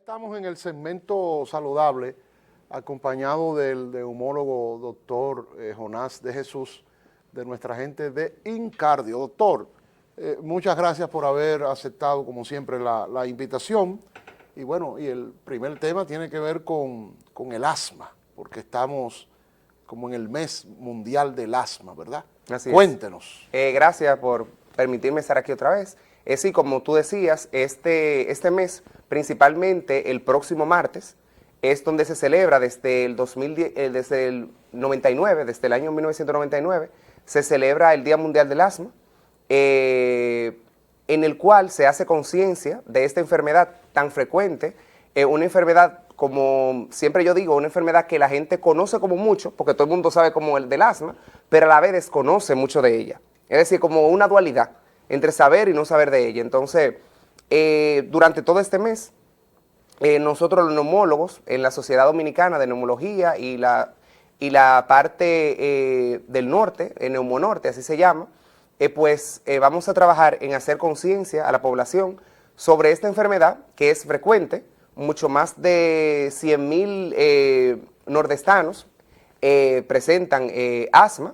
estamos en el segmento saludable, acompañado del neumólogo doctor Jonás de Jesús, de nuestra gente de Incardio. Doctor, muchas gracias por haber aceptado, como siempre, la invitación. Y bueno, y el primer tema tiene que ver con el asma, porque estamos como en el mes mundial del asma, ¿verdad? Así Cuéntenos. Gracias por permitirme estar aquí otra vez. Sí, como tú decías, este mes, principalmente el próximo martes, es donde se celebra desde el 99, desde el año 1999, se celebra el Día Mundial del Asma, en el cual se hace conciencia de esta enfermedad tan frecuente, una enfermedad, como siempre yo digo, una enfermedad que la gente conoce como mucho, porque todo el mundo sabe como el del asma, pero a la vez desconoce mucho de ella. Es decir, como una dualidad entre saber y no saber de ella. Entonces, durante todo este mes, nosotros los neumólogos en la Sociedad Dominicana de Neumología y la parte del norte, Neumonorte, así se llama, vamos a trabajar en hacer conciencia a la población sobre esta enfermedad que es frecuente. Mucho más de 100,000 nordestanos presentan asma.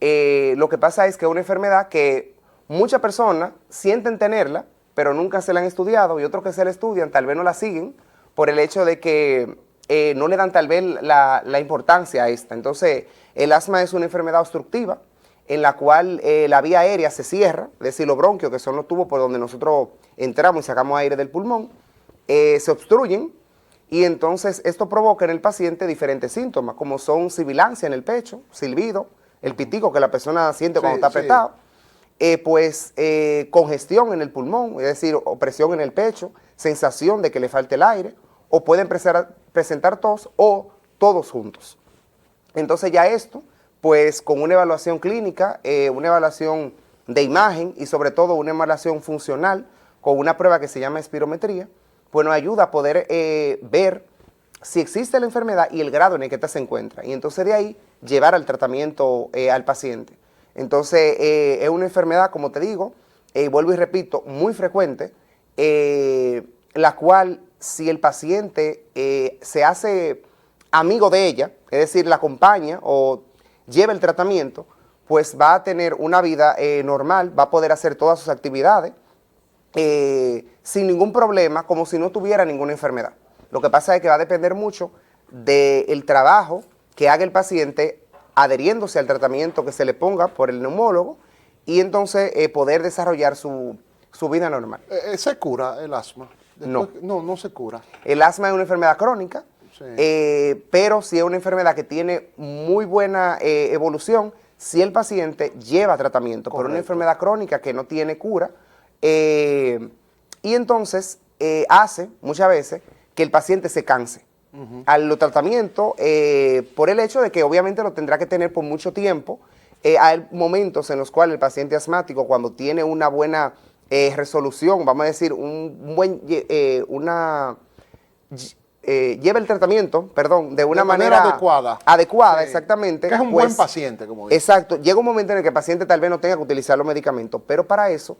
Lo que pasa es que es una enfermedad que muchas personas sienten tenerla, pero nunca se la han estudiado, y otros que se la estudian tal vez no la siguen por el hecho de que no le dan tal vez la importancia a esta. Entonces, el asma es una enfermedad obstructiva en la cual la vía aérea se cierra, es decir, los bronquios, que son los tubos por donde nosotros entramos y sacamos aire del pulmón, se obstruyen, y entonces esto provoca en el paciente diferentes síntomas, como son sibilancia en el pecho, silbido, el pitico que la persona siente cuando está apretado, congestión en el pulmón, es decir, opresión en el pecho, sensación de que le falte el aire, o pueden presentar tos o todos juntos. Entonces ya esto, pues con una evaluación clínica, una evaluación de imagen y sobre todo una evaluación funcional con una prueba que se llama espirometría, pues nos ayuda a poder ver si existe la enfermedad y el grado en el que ésta se encuentra. Y entonces de ahí llevar al tratamiento al paciente. Entonces es una enfermedad, como te digo, vuelvo y repito, muy frecuente, la cual si el paciente se hace amigo de ella, es decir, la acompaña o lleva el tratamiento, pues va a tener una vida normal, va a poder hacer todas sus actividades sin ningún problema, como si no tuviera ninguna enfermedad. Lo que pasa es que va a depender mucho del trabajo que haga el paciente adheriéndose al tratamiento que se le ponga por el neumólogo, y entonces poder desarrollar su vida normal. ¿Se cura el asma? No. No se cura. El asma es una enfermedad crónica, sí, pero sí es una enfermedad que tiene muy buena evolución si el paciente lleva tratamiento. Correcto. Por una enfermedad crónica que no tiene cura, y entonces hace muchas veces que el paciente se canse al tratamiento, por el hecho de que obviamente lo tendrá que tener por mucho tiempo. Hay momentos en los cuales el paciente asmático, cuando tiene una buena resolución, vamos a decir, lleva el tratamiento, perdón, de una manera adecuada. Sí. Exactamente. Que es un buen paciente, como dice. Exacto. Llega un momento en el que el paciente tal vez no tenga que utilizar los medicamentos, pero para eso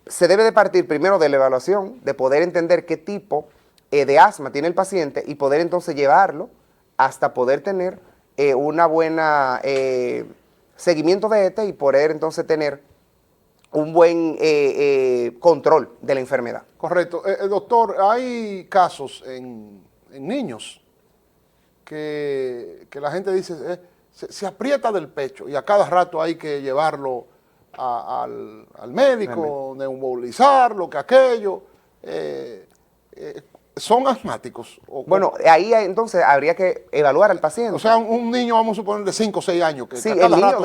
se debe de partir primero de la evaluación, de poder entender qué tipo de asma tiene el paciente y poder entonces llevarlo hasta poder tener una buena seguimiento de y poder entonces tener un buen control de la enfermedad. Correcto. Doctor, hay casos en niños que la gente dice se aprieta del pecho y a cada rato hay que llevarlo al médico, neumolizarlo, que aquello. ¿Son asmáticos? Bueno, ahí entonces habría que evaluar al paciente. O sea, un niño, vamos a suponer, de 5 o 6 años. Que sí, el niño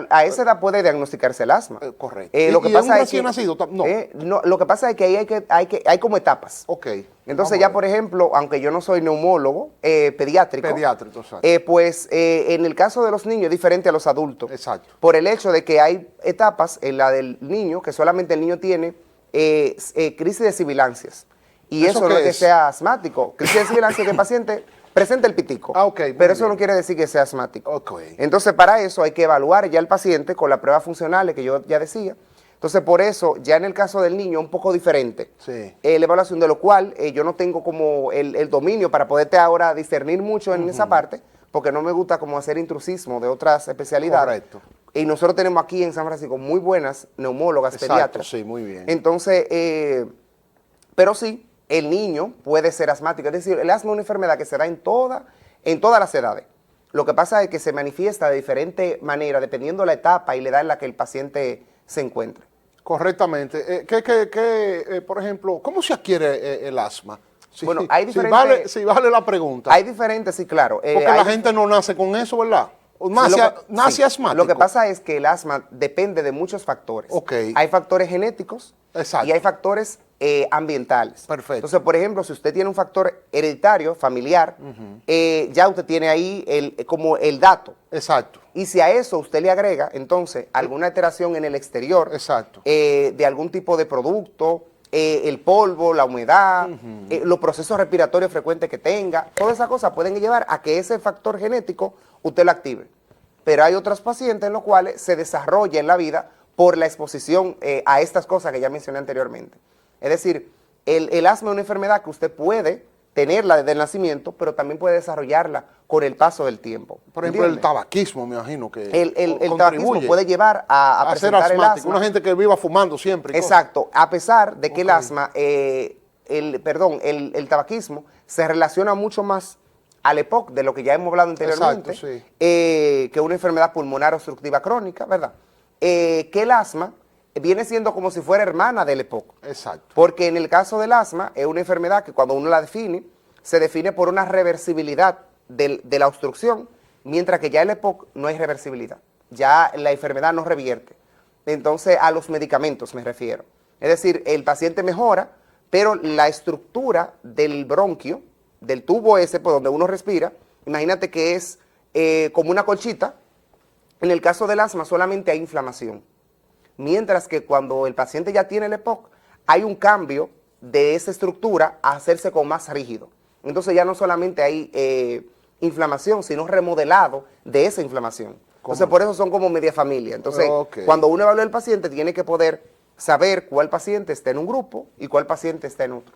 a esa edad puede diagnosticarse el asma. Correcto. Lo que pasa un recién nacido? No. No. Lo que pasa es que hay como etapas. Ok. Entonces ya, por ejemplo, aunque yo no soy neumólogo pediátrico, pues en el caso de los niños es diferente a los adultos. Exacto. Por el hecho de que hay etapas en la del niño, que solamente el niño tiene crisis de sibilancias. Y eso no es que sea asmático. Crisis de sibilancia que el paciente presenta el pitico. Pero eso no quiere decir que sea asmático. Entonces, para eso hay que evaluar ya al paciente con las pruebas funcionales que yo ya decía, Entonces, por eso, ya en el caso del niño, un poco diferente. Sí. La evaluación, de lo cual yo no tengo como el dominio para poderte ahora discernir mucho en esa parte, porque no me gusta como hacer intrusismo de otras especialidades. Correcto. Y nosotros tenemos aquí en San Francisco muy buenas neumólogas, Exacto, pediatras. sí, muy bien. Entonces, pero sí, el niño puede ser asmático. Es decir, el asma es una enfermedad que se da en todas las edades. Lo que pasa es que se manifiesta de diferente manera dependiendo la etapa y la edad en la que el paciente se encuentre. Correctamente. Por ejemplo, ¿cómo se adquiere el asma? Bueno, hay diferentes... Si vale la pregunta. Hay diferentes, sí, claro. Porque la gente no nace con eso, ¿verdad? O nace sí, asmático. Lo que pasa es que el asma depende de muchos factores. Ok. Hay factores genéticos. Exacto. Y hay factores ambientales. Perfecto. Entonces, por ejemplo, si usted tiene un factor hereditario, familiar, ya usted tiene ahí como el dato. Exacto. Y si a eso usted le agrega, entonces, alguna alteración en el exterior, Exacto. De algún tipo de producto, el polvo, la humedad, los procesos respiratorios frecuentes que tenga, todas esas cosas pueden llevar a que ese factor genético usted lo active. Pero hay otros pacientes en los cuales se desarrolla en la vida por la exposición a estas cosas que ya mencioné anteriormente. Es decir, el asma es una enfermedad que usted puede tenerla desde el nacimiento, pero también puede desarrollarla con el paso del tiempo. Por ejemplo, el tabaquismo, me imagino que el tabaquismo puede llevar a ser presentar el asmático. asma. Una gente que viva fumando siempre. Exacto, a pesar de que el asma, el tabaquismo se relaciona mucho más al EPOC, de lo que ya hemos hablado anteriormente, exacto, sí. Que una enfermedad pulmonar obstructiva crónica, ¿verdad? Que el asma viene siendo como si fuera hermana del EPOC. Exacto. Porque en el caso del asma es una enfermedad que cuando uno la define, se define por una reversibilidad de la obstrucción, mientras que ya el EPOC no hay reversibilidad. Ya la enfermedad no revierte. Entonces, a los medicamentos me refiero. Es decir, el paciente mejora, pero la estructura del bronquio, del tubo ese por donde uno respira, imagínate que es como una colchita. En el caso del asma solamente hay inflamación. Mientras que cuando el paciente ya tiene el EPOC, hay un cambio de esa estructura a hacerse como más rígido. Entonces ya no solamente hay inflamación, sino remodelado de esa inflamación. Entonces por eso son como media familia. Entonces cuando uno evalúa al paciente tiene que poder saber cuál paciente está en un grupo y cuál paciente está en otro.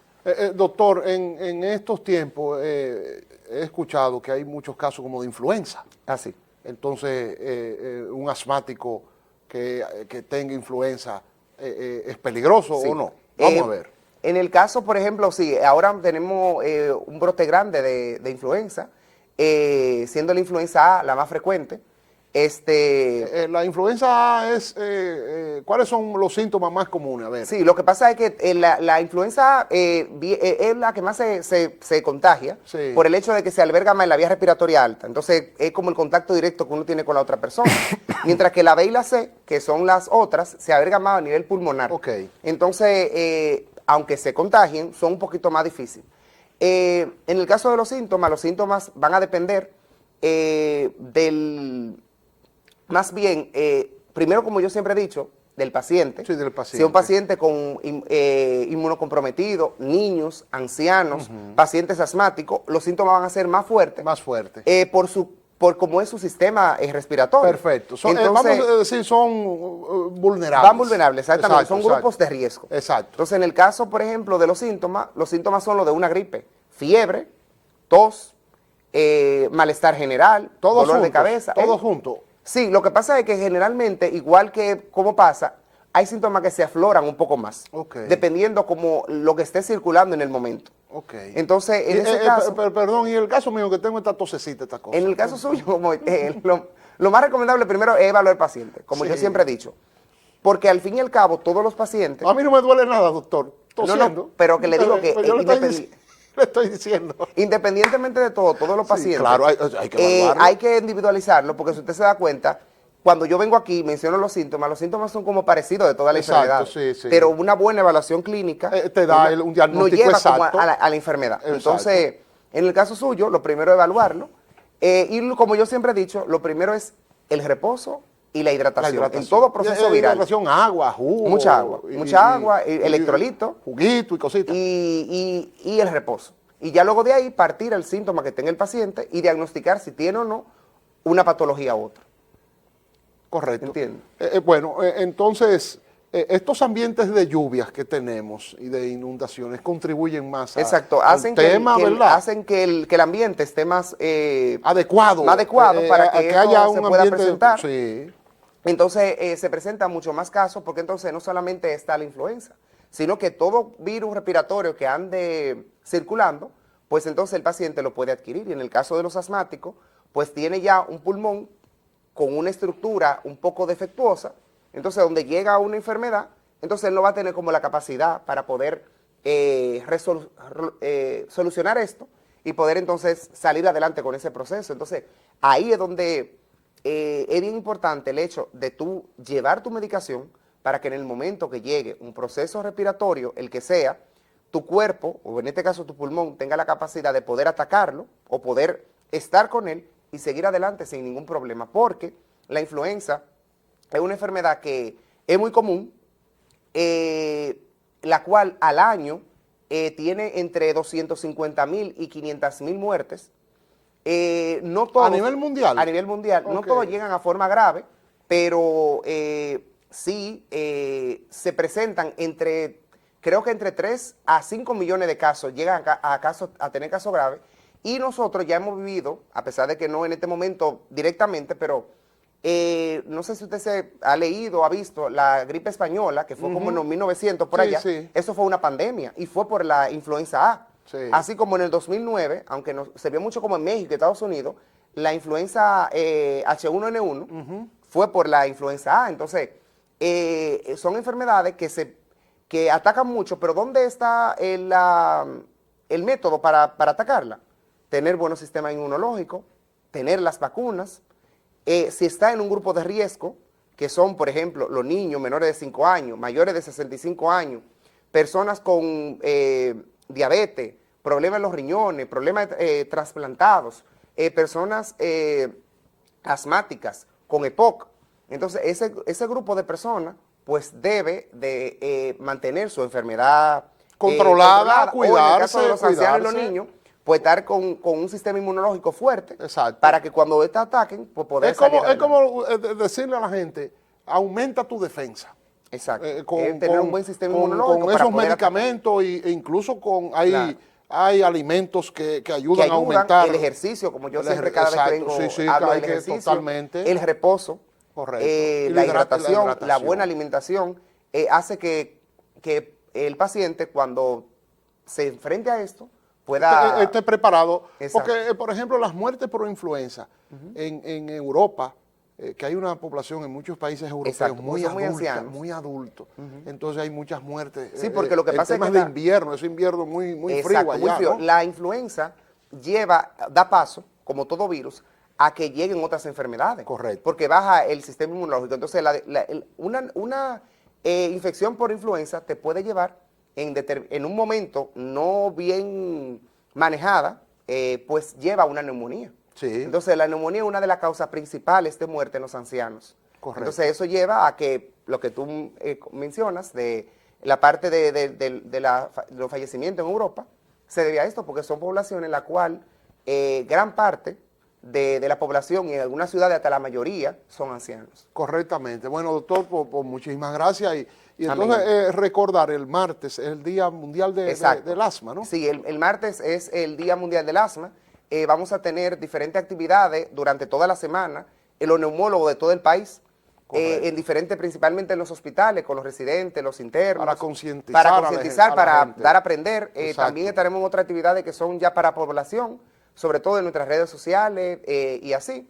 Doctor, en estos tiempos he escuchado que hay muchos casos como de influenza. Así. Entonces un asmático que tenga influenza es peligroso, sí, o no. Vamos a ver. En el caso, por ejemplo, sí, ahora tenemos un brote grande de influenza, siendo la influenza A la más frecuente. La influenza A es, ¿cuáles son los síntomas más comunes? A ver. Sí, lo que pasa es que la influenza A es la que más se contagia, sí, por el hecho de que se alberga más en la vía respiratoria alta. Entonces es como el contacto directo que uno tiene con la otra persona. Mientras que la B y la C, que son las otras, se albergan más a nivel pulmonar. Okay. Entonces, aunque se contagien, son un poquito más difíciles. En el caso de los síntomas van a depender más bien, primero, como yo siempre he dicho, del paciente. Sí, del paciente. Si es un paciente con inmunocomprometido, niños, ancianos, pacientes asmáticos, los síntomas van a ser más fuertes. Más fuertes. Por cómo es su sistema respiratorio. Perfecto. Entonces, vamos a decir, son vulnerables. Van vulnerables, exactamente. Exacto, son grupos de riesgo. Exacto. Entonces, en el caso, por ejemplo, de los síntomas son los de una gripe. Fiebre, tos, malestar general, dolor de cabeza. Todos juntos. Sí, lo que pasa es que generalmente, igual que como pasa, hay síntomas que se afloran un poco más, dependiendo como lo que esté circulando en el momento. Entonces, en ese caso... Perdón, y el caso mío que tengo esta tosecita, esta cosa. En el caso suyo, como, lo más recomendable primero es evaluar al paciente, como yo siempre he dicho. Porque al fin y al cabo, todos los pacientes... A mí no me duele nada, doctor, tosiendo. No, pero que le digo que... Le estoy diciendo. Independientemente de todo, todos los pacientes, claro, hay que evaluarlo. Hay que individualizarlo, porque si usted se da cuenta, cuando yo vengo aquí y menciono los síntomas son como parecidos de toda la enfermedad. Sí, sí. Pero una buena evaluación clínica te da un diagnóstico nos lleva exacto como a la enfermedad. Exacto. Entonces, en el caso suyo, lo primero es evaluarlo. Y como yo siempre he dicho, lo primero es el reposo y la hidratación. En todo proceso viral. Hidratación, agua, jugo. Mucha agua, electrolito. Juguito y cositas. Y el reposo. Y ya luego de ahí partir el síntoma que tenga el paciente y diagnosticar si tiene o no una patología u otra. Correcto. ¿Entiendes? Bueno, entonces, estos ambientes de lluvias que tenemos y de inundaciones contribuyen más Exacto, al hacen tema, ¿verdad? hacen que el ambiente esté más Adecuado. más adecuado para que esto haya se un pueda ambiente, presentar. sí, Entonces se presentan mucho más casos porque entonces no solamente está la influenza, sino que todo virus respiratorio que ande circulando, pues entonces el paciente lo puede adquirir. Y en el caso de los asmáticos, pues tiene ya un pulmón con una estructura un poco defectuosa, entonces donde llega una enfermedad, entonces él no va a tener como la capacidad para poder solucionar esto y poder entonces salir adelante con ese proceso. Entonces ahí es donde es bien importante el hecho de tú llevar tu medicación para que en el momento que llegue un proceso respiratorio, el que sea, tu cuerpo, o en este caso tu pulmón, tenga la capacidad de poder atacarlo o poder estar con él y seguir adelante sin ningún problema, porque la influenza es una enfermedad que es muy común, la cual al año tiene entre 250,000 y 500,000 muertes. No todos, a nivel mundial. a nivel mundial, no todos llegan a forma grave, pero sí se presentan creo que entre 3 a 5 millones de casos llegan a tener casos graves, y nosotros ya hemos vivido, a pesar de que no en este momento directamente, pero no sé si usted se ha leído o ha visto la gripe española, que fue como en los 1900 por allá, eso fue una pandemia y fue por la influenza A. Sí. Así como en el 2009, aunque se vio mucho como en México y Estados Unidos, la influenza H1N1 fue por la influenza A. Entonces, son enfermedades que atacan mucho, pero ¿dónde está el método para atacarla? Tener buenos sistemas inmunológicos, tener las vacunas. Si está en un grupo de riesgo, que son, por ejemplo, los niños menores de 5 años, mayores de 65 años, personas con diabetes, problemas en los riñones, problemas trasplantados, personas asmáticas con EPOC. Entonces, ese grupo de personas, pues debe de mantener su enfermedad controlada, cuidarse. O en el caso de los ancianos y los niños, pues estar con un sistema inmunológico fuerte. Exacto. Para que cuando estos ataquen, pues poder salir adelante. Es como decirle a la gente, aumenta tu defensa. Exacto. Tener un buen sistema inmunológico con esos medicamentos e incluso hay alimentos que ayudan a aumentar. El ejercicio, como yo siempre cada vez que vengo hablo del ejercicio, totalmente. El reposo, la hidratación, la buena alimentación, hace que el paciente cuando se enfrente a esto pueda esté preparado. Exacto. Porque, por ejemplo, las muertes por influenza en Europa, que hay una población en muchos países europeos muy adultos. Entonces hay muchas muertes. Sí, porque lo que pasa es que de invierno, es invierno muy frío allá, muy frío. ¿no? La influenza da paso, como todo virus, a que lleguen otras enfermedades. Correcto. Porque baja el sistema inmunológico. Entonces, una infección por influenza te puede llevar en un momento no bien manejada, pues lleva a una neumonía. Sí. Entonces, la neumonía es una de las causas principales de muerte en los ancianos. Correcto. Entonces, eso lleva a que lo que tú mencionas, de la parte de los fallecimientos en Europa, se debe a esto, porque son poblaciones en la cual gran parte de la población y en algunas ciudades hasta la mayoría son ancianos. Correctamente. Bueno, doctor, pues muchísimas gracias. Y entonces recordar, el martes es el Día Mundial del Asma, ¿no? Sí, el martes es el Día Mundial del Asma. Vamos a tener diferentes actividades durante toda la semana, los neumólogos de todo el país, principalmente en los hospitales, con los residentes, los internos. Para concientizar, para dar a aprender. También estaremos en otras actividades que son ya para población, sobre todo en nuestras redes sociales y así.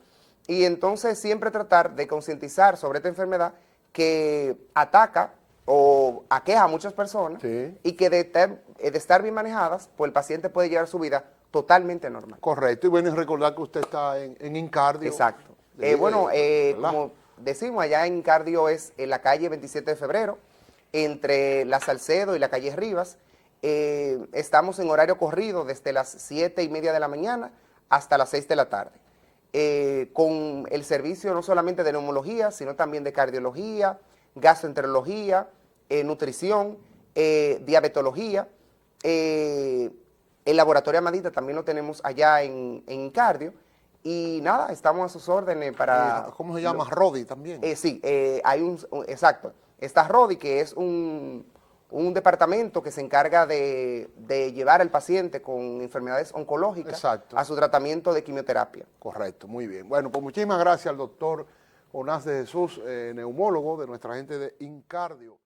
Y entonces siempre tratar de concientizar sobre esta enfermedad que ataca o aqueja a muchas personas, y que de estar bien manejadas, pues el paciente puede llevar su vida totalmente normal. Correcto. Y bueno, y recordar que usted está en Incardio. Exacto. Como decimos, allá en Incardio es en la calle 27 de febrero, entre la Salcedo y la calle Rivas. Estamos en horario corrido desde las 7:30 de la mañana hasta las 6 de la tarde. Con el servicio no solamente de neumología, sino también de cardiología, gastroenterología, nutrición, diabetología. El laboratorio Amadita también lo tenemos allá en Incardio. Y nada, estamos a sus órdenes para... ¿Cómo se llama? Rodi también. Sí, hay exacto. Está Rodi, que es un departamento que se encarga de llevar al paciente con enfermedades oncológicas Exacto. a su tratamiento de quimioterapia. Correcto, muy bien. Bueno, pues muchísimas gracias al doctor Jonás de Jesús, neumólogo de nuestra gente de Incardio.